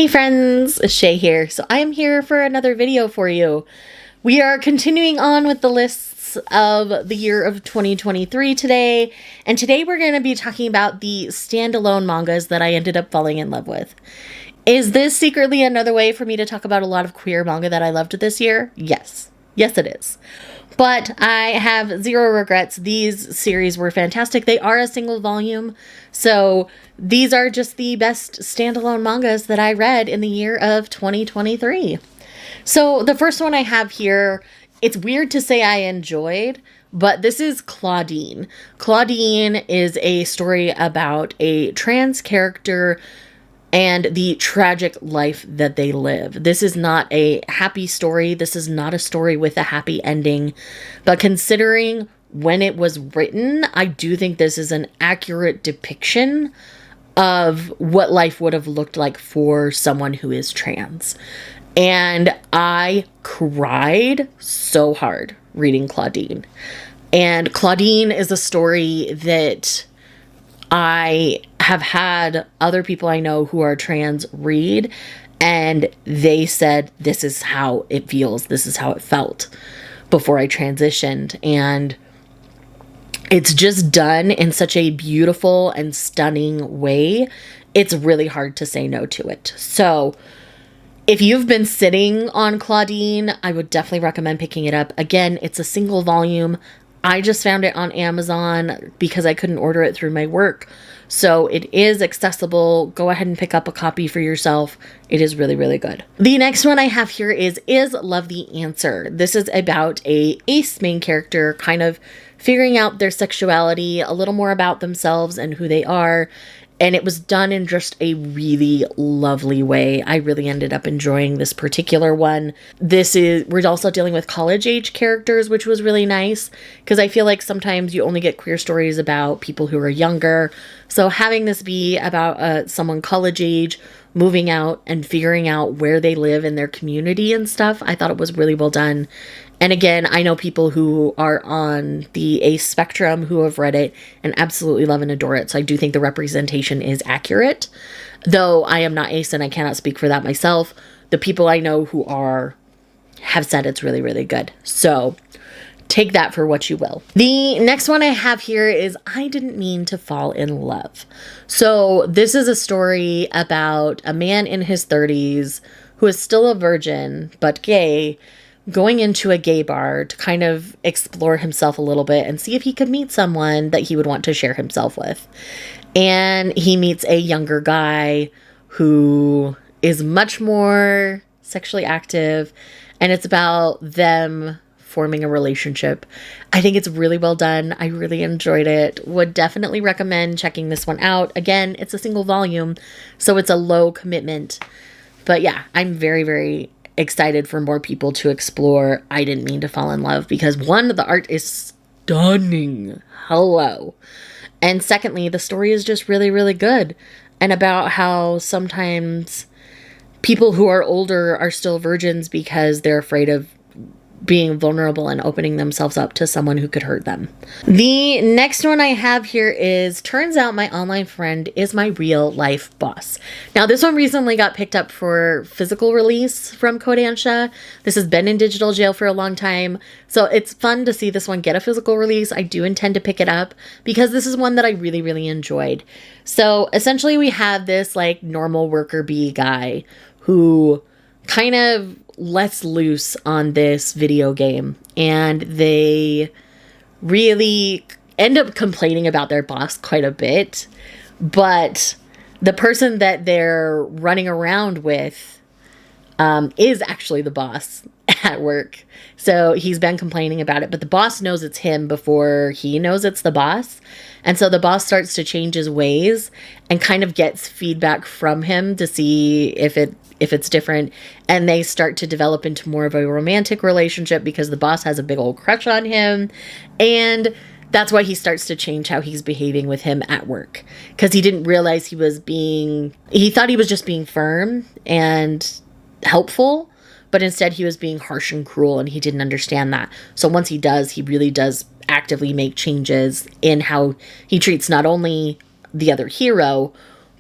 friends, Shay here. So I am here for another video for you. We are continuing on with the lists of the year of 2023 today. And today we're going to be talking about the standalone mangas that I ended up falling in love with. Is this secretly another way for me to talk about a lot of queer manga that I loved this year? Yes. Yes, it is. But I have zero regrets. These series were fantastic. They are a single volume. So these are just the best standalone mangas that I read in the year of 2023. So the first one I have here, it's weird to say I enjoyed, but this is Claudine. Claudine is a story about a trans character and the tragic life that they live. This is not a happy story. This is not a story with a happy ending. But considering when it was written, I do think this is an accurate depiction of what life would have looked like for someone who is trans. And I cried so hard reading Claudine. And Claudine is a story that I have had other people I know who are trans read, and they said this is how it feels, this is how it felt before I transitioned. And it's just done in such a beautiful and stunning way. It's really hard to say no to it. So if you've been sitting on Claudine, I would definitely recommend picking it up. Again, it's a single volume. I just found it on Amazon because I couldn't order it through my work. So it is accessible. Go ahead and pick up a copy for yourself. It is really, really good. The next one I have here is Love the Answer? This is about a ace main character kind of figuring out their sexuality, a little more about themselves and who they are. And it was done in just a really lovely way. I really ended up enjoying this particular one. We're also dealing with college age characters, which was really nice because I feel like sometimes you only get queer stories about people who are younger. So having this be about someone college age, moving out and figuring out where they live in their community and stuff, I thought it was really well done. And again, I know people who are on the ace spectrum who have read it and absolutely love and adore it. So I do think the representation is accurate. Though I am not ace and I cannot speak for that myself. The people I know who are have said it's really, really good. So take that for what you will. The next one I have here is I Didn't Mean to Fall in Love. So this is a story about a man in his 30s who is still a virgin but gay, going into a gay bar to kind of explore himself a little bit and see if he could meet someone that he would want to share himself with. And he meets a younger guy who is much more sexually active, and it's about them forming a relationship. I think it's really well done. I really enjoyed it. Would definitely recommend checking this one out. Again, it's a single volume, so it's a low commitment. But yeah, I'm very, very excited for more people to explore I Didn't Mean to Fall in Love because one, the art is stunning. Hello. And secondly, the story is just really, really good. And about how sometimes people who are older are still virgins because they're afraid of being vulnerable and opening themselves up to someone who could hurt them. The next one I have here is Turns Out My Online Friend Is My Real Life Boss. Now this one recently got picked up for physical release from Kodansha. This has been in digital jail for a long time. So it's fun to see this one get a physical release. I do intend to pick it up because this is one that I really, really enjoyed. So essentially we have this like normal worker bee guy who kind of lets loose on this video game, and they really end up complaining about their boss quite a bit. But the person that they're running around with is actually the boss at work. So he's been complaining about it, but the boss knows it's him before he knows it's the boss. And so the boss starts to change his ways and kind of gets feedback from him to see if it's different. And they start to develop into more of a romantic relationship because the boss has a big old crush on him. And that's why he starts to change how he's behaving with him at work. Because he didn't realize he thought he was just being firm and helpful, but instead he was being harsh and cruel, and he didn't understand that. So once he really does actively make changes in how he treats not only the other hero,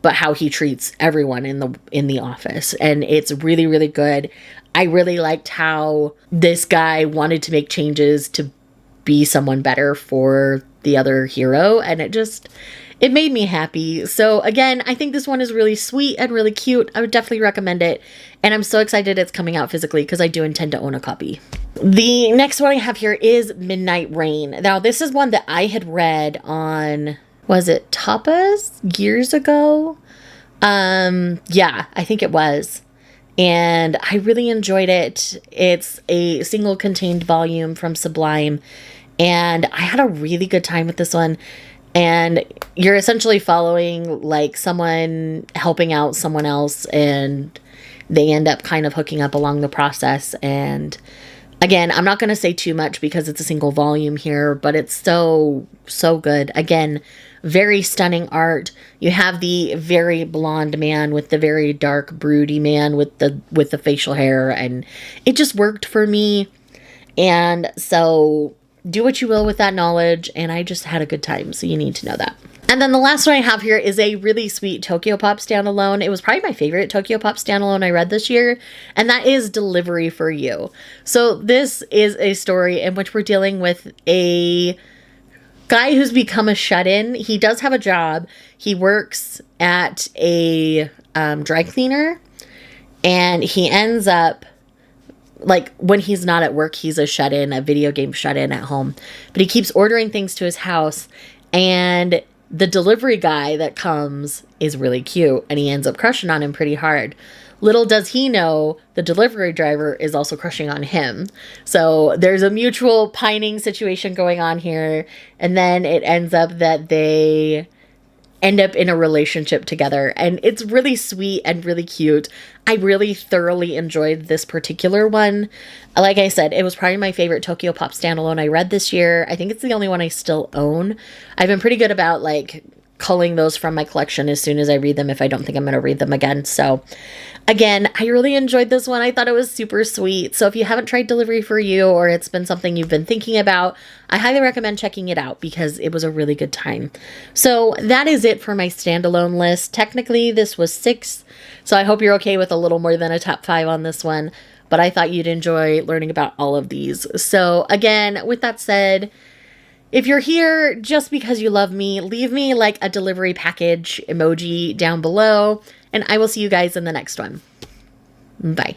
but how he treats everyone in the office. And it's really, really good. I really liked how this guy wanted to make changes to be someone better for the other hero, and it made me happy. So again, I think this one is really sweet and really cute. I would definitely recommend it, and I'm so excited it's coming out physically because I do intend to own a copy. The next one I have here is Midnight Rain. Now, this is one that I had read on, was it Tapas years ago? Yeah, I think it was. And I really enjoyed it. It's a single contained volume from Sublime, and I had a really good time with this one. And you're essentially following like someone helping out someone else, and they end up kind of hooking up along the process. And again, I'm not going to say too much because it's a single volume here, but it's so good. Again, very stunning art. You have the very blonde man with the very dark broody man with the facial hair, and it just worked for me. And so do what you will with that knowledge, and I just had a good time, so you need to know that. And then the last one I have here is a really sweet Tokyopop standalone. It was probably my favorite Tokyopop standalone I read this year, and that is Delivery for You. So this is a story in which we're dealing with a guy who's become a shut-in. He does have a job. He works at a dry cleaner, and he ends up, like, when he's not at work, he's a shut-in, a video game shut-in at home. But he keeps ordering things to his house, and the delivery guy that comes is really cute, and he ends up crushing on him pretty hard. Little does he know, the delivery driver is also crushing on him. So there's a mutual pining situation going on here, and then it ends up that they end up in a relationship together, and it's really sweet and really cute. I really thoroughly enjoyed this particular one. Like I said, it was probably my favorite Tokyopop standalone I read this year. I think it's the only one I still own. I've been pretty good about like culling those from my collection as soon as I read them if I don't think I'm going to read them again. So again, I really enjoyed this one. I thought it was super sweet. So if you haven't tried Delivery for You, or it's been something you've been thinking about, I highly recommend checking it out because it was a really good time. So that is it for my standalone list. Technically, this was 6, so I hope you're okay with a little more than a top 5 on this one, but I thought you'd enjoy learning about all of these. So again, with that said, if you're here just because you love me, leave me like a delivery package emoji down below, and I will see you guys in the next one. Bye.